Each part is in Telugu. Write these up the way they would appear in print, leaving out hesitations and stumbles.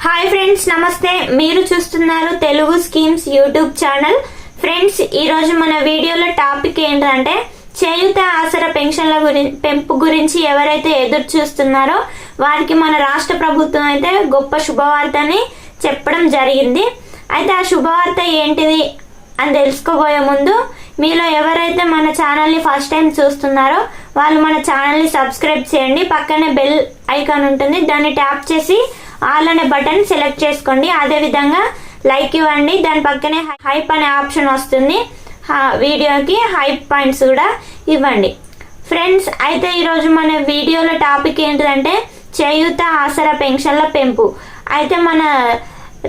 హాయ్ ఫ్రెండ్స్, నమస్తే. మీరు చూస్తున్నారు Telugu schemes YouTube channel. Friends, ఈరోజు మన వీడియోలో టాపిక్ ఏంటంటే చేయూత ఆసరా పెన్షన్ల పెంపు గురించి ఎవరైతే ఎదురు చూస్తున్నారో వారికి మన రాష్ట్ర ప్రభుత్వం అయితే గొప్ప శుభవార్తని చెప్పడం జరిగింది. అయితే ఆ శుభవార్త ఏంటిది అని తెలుసుకోబోయే ముందు మీలో ఎవరైతే మన ఛానల్ని ఫస్ట్ టైం చూస్తున్నారో వాళ్ళు మన ఛానల్ని సబ్స్క్రైబ్ చేయండి. పక్కనే బెల్ ఐకాన్ ఉంటుంది, దాన్ని ట్యాప్ చేసి ఆల్ అనే బటన్ సెలెక్ట్ చేసుకోండి. అదేవిధంగా లైక్ ఇవ్వండి. దాని పక్కనే హైప్ అనే ఆప్షన్ వస్తుంది, వీడియోకి హైప్ పాయింట్స్ కూడా ఇవ్వండి. ఫ్రెండ్స్, అయితే ఈరోజు మన వీడియోలో టాపిక్ ఏంటిదంటే చేయూత ఆసరా పెన్షన్ల పెంపు. అయితే మన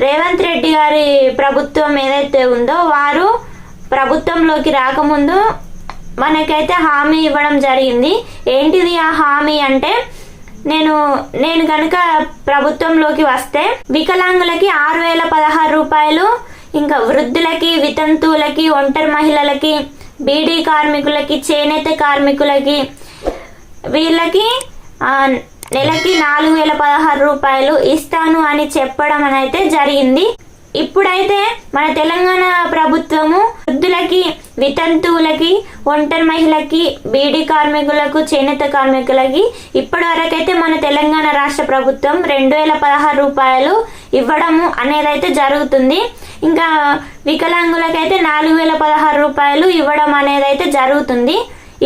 రేవంత్ రెడ్డి గారి ప్రభుత్వం ఏదైతే ఉందో వారు ప్రభుత్వంలోకి రాకముందు మనకైతే హామీ ఇవ్వడం జరిగింది. ఏంటిది ఆ హామీ అంటే, నేను కనుక ప్రభుత్వంలోకి వస్తే వికలాంగులకి 6,016 రూపాయలు, ఇంకా వృద్ధులకి, వితంతువులకి, ఒంటరి మహిళలకి, బీడీ కార్మికులకి, చేనేత కార్మికులకి వీళ్ళకి నెలకి 4,016 రూపాయలు ఇస్తాను అని చెప్పడం అయితే జరిగింది. ఇప్పుడైతే మన తెలంగాణ ప్రభుత్వము వృద్ధులకి, వితంతువులకి, ఒంటరి మహిళకి, బీడీ కార్మికులకు, చేనేత కార్మికులకి ఇప్పటి వరకైతే మన తెలంగాణ రాష్ట్ర ప్రభుత్వం 2,016 రూపాయలు ఇవ్వడము అనేది అయితే జరుగుతుంది. ఇంకా వికలాంగులకైతే 4,016 రూపాయలు ఇవ్వడం అనేది అయితే జరుగుతుంది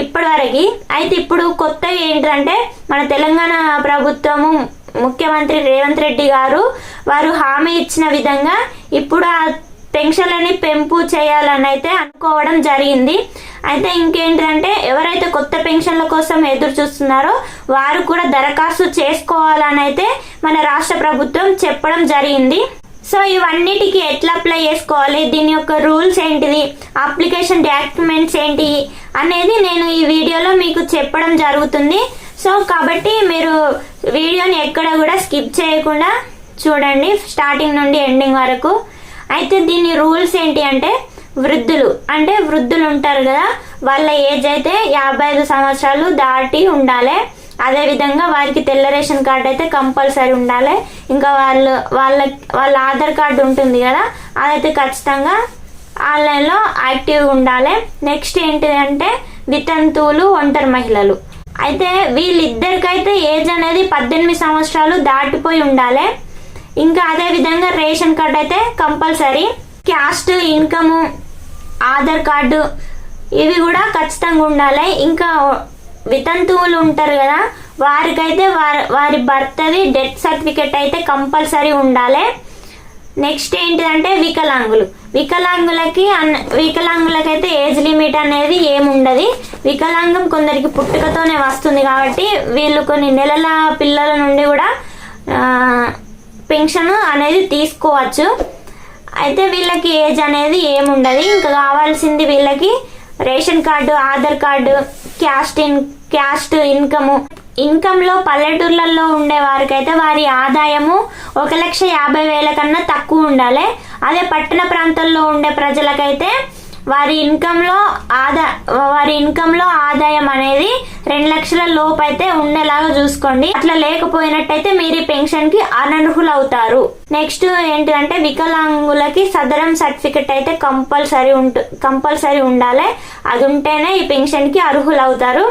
ఇప్పటి వరకు. అయితే ఇప్పుడు కొత్తగా ఏంటంటే మన తెలంగాణ ప్రభుత్వము ముఖ్యమంత్రి రేవంత్ రెడ్డి గారు వారు హామీ ఇచ్చిన విధంగా ఇప్పుడు ఆ పెన్షన్లని పెంపు చేయాలని అయితే అనుకోవడం జరిగింది. అయితే ఇంకేంటంటే ఎవరైతే కొత్త పెన్షన్ల కోసం ఎదురు చూస్తున్నారో వారు కూడా దరఖాస్తు చేసుకోవాలని అయితే మన రాష్ట్ర ప్రభుత్వం చెప్పడం జరిగింది. సో ఇవన్నిటికీ ఎట్లా అప్లై చేసుకోవాలి, దీని యొక్క రూల్స్ ఏంటిది, అప్లికేషన్ డాక్యుమెంట్స్ ఏంటి అనేది నేను ఈ వీడియోలో మీకు చెప్పడం జరుగుతుంది. సో కాబట్టి మీరు వీడియోని ఎక్కడ కూడా స్కిప్ చేయకుండా చూడండి, స్టార్టింగ్ నుండి ఎండింగ్ వరకు. అయితే దీని రూల్స్ ఏంటి అంటే, వృద్ధులు ఉంటారు కదా, వాళ్ళ ఏజ్ అయితే 55 సంవత్సరాలు దాటి ఉండాలి. అదేవిధంగా వారికి తెల్ల రేషన్ కార్డు అయితే కంపల్సరీ ఉండాలి. ఇంకా వాళ్ళ ఆధార్ కార్డు ఉంటుంది కదా, అదైతే ఖచ్చితంగా ఆన్లైన్లో యాక్టివ్గా ఉండాలి. నెక్స్ట్ ఏంటిదంటే వితంతువులు, ఒంటరి మహిళలు. అయితే వీళ్ళిద్దరికైతే ఏజ్ అనేది 18 సంవత్సరాలు దాటిపోయి ఉండాలి. ఇంకా అదే విధంగా రేషన్ కార్డు అయితే compulsory. Caste, income, Aadhaar card ఇవి కూడా ఖచ్చితంగా ఉండాలి. ఇంకా వితంతువులు ఉంటారు కదా, వారికైతే వారి బర్త్ది డెత్ సర్టిఫికెట్ అయితే కంపల్సరీ ఉండాలి. నెక్స్ట్ ఏంటిదంటే వికలాంగులకైతే ఏజ్ లిమిట్ అనేది ఏముండదు. వికలాంగం కొందరికి పుట్టుకతోనే వస్తుంది కాబట్టి వీళ్ళు కొన్ని నెలల పిల్లల నుండి కూడా పెన్షన్ అనేది తీసుకోవచ్చు. అయితే వీళ్ళకి ఏజ్ అనేది ఏముండదు. ఇంకా కావాల్సింది వీళ్ళకి ration card, Aadhaar card, caste, income లో పల్లెటూర్లలో ఉండే వారికైతే వారి ఆదాయము 1,50,000 కన్నా తక్కువ ఉండాలి. అదే పట్టణ ప్రాంతాల్లో ఉండే ప్రజలకైతే వారి ఇన్కమ్ లో ఆదాయం అనేది 2 లక్షల లోపు అయితే ఉండేలాగా చూసుకోండి. అట్లా లేకపోయినట్టయితే మీరు ఈ పెన్షన్ కి అనర్హులు అవుతారు. నెక్స్ట్ ఏంటిదంటే వికలాంగులకి సదరం సర్టిఫికెట్ అయితే కంపల్సరీ ఉండాలి. అది ఉంటేనే ఈ పెన్షన్ కి అర్హులు అవుతారు.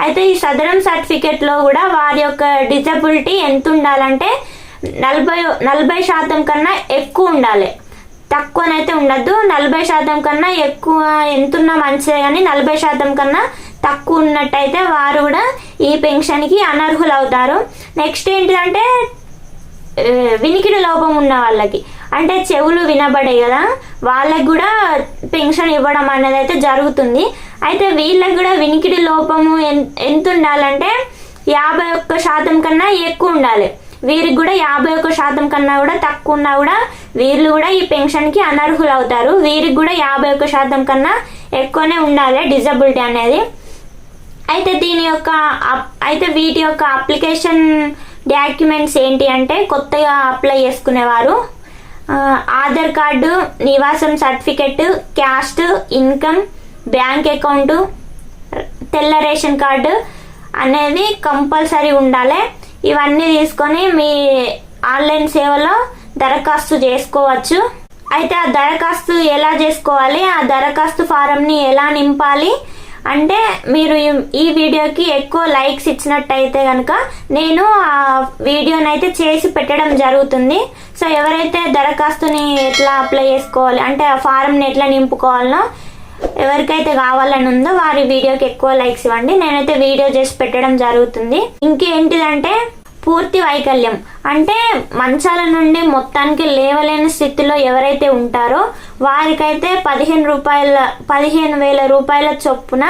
అయితే ఈ సదరం సర్టిఫికెట్ లో కూడా వారి యొక్క డిజబిలిటీ ఎంత ఉండాలంటే 40% కన్నా ఎక్కువ ఉండాలి. తక్కువనైతే ఉండద్దు. 40% కన్నా ఎక్కువ ఎంతున్నా మంచిదే, కానీ 40% కన్నా తక్కువ ఉన్నట్టయితే వారు కూడా ఈ పెన్షన్ కి అనర్హులు అవుతారు. నెక్స్ట్ ఏంటిదంటే వినికిడి లోపం ఉన్న వాళ్ళకి, అంటే చెవులు వినబడే కదా, వాళ్ళకి కూడా పెన్షన్ ఇవ్వడం అనేది అయితే జరుగుతుంది. అయితే వీళ్ళకి కూడా వినికిడి లోపము ఎంత ఉండాలంటే 51% కన్నా ఎక్కువ ఉండాలి. వీరికి కూడా 51% కన్నా కూడా తక్కువ ఉన్నా కూడా వీళ్ళు కూడా ఈ పెన్షన్ కి అనర్హులు అవుతారు. వీరికి కూడా 51% కన్నా ఎక్కువనే ఉండాలి డిజబిలిటీ అనేది. అయితే వీటి యొక్క అప్లికేషన్ డాక్యుమెంట్స్ ఏంటి అంటే, కొత్తగా అప్లై చేసుకునేవారు ఆధార్ కార్డు, నివాసం certificate, caste, income, bank account, తెల్ల రేషన్ కార్డు అనేది కంపల్సరీ ఉండాలి. ఇవన్నీ తీసుకొని మీ ఆన్లైన్ సేవలో దరఖాస్తు చేసుకోవచ్చు. అయితే ఆ దరఖాస్తు ఎలా చేసుకోవాలి, ఆ దరఖాస్తు ఫారంని ఎలా నింపాలి అంటే మీరు ఈ వీడియోకి ఎక్కువ లైక్స్ ఇచ్చినట్టయితే కనుక నేను ఆ వీడియోని అయితే చేసి పెట్టడం జరుగుతుంది. సో ఎవరైతే దరఖాస్తుని ఎట్లా అప్లై చేసుకోవాలి అంటే ఆ ఫారంని ఎట్లా నింపుకోవాలనో ఎవరికైతే కావాలని ఉందో వారి వీడియోకి ఎక్కువ లైక్స్ ఇవ్వండి. నేనైతే వీడియో చేసి పెట్టడం జరుగుతుంది. ఇంకేంటిదంటే పూర్తి వైకల్యం అంటే మంచాల నుండి మొత్తానికి లేవలేని స్థితిలో ఎవరైతే ఉంటారో వారికైతే 15,000 రూపాయల చొప్పున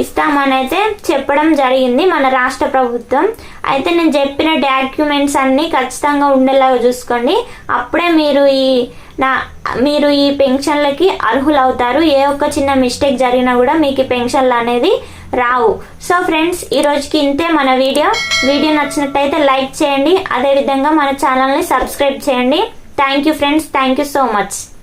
ఇస్తామని అయితే చెప్పడం జరిగింది మన రాష్ట్ర ప్రభుత్వం. అయితే నేను చెప్పిన డాక్యుమెంట్స్ అన్ని ఖచ్చితంగా ఉండేలాగా చూసుకోండి. అప్పుడే మీరు ఈ పెన్షన్లకి అర్హులవుతారు. ఏ ఒక్క చిన్న మిస్టేక్ జరిగినా కూడా మీకు పెన్షన్లు అనేది రావు. సో ఫ్రెండ్స్, ఈ రోజుకి ఇంతే మన వీడియో నచ్చినట్టయితే లైక్ చేయండి. అదేవిధంగా మన ఛానల్ని సబ్స్క్రైబ్ చేయండి. Thank you friends, thank you so much.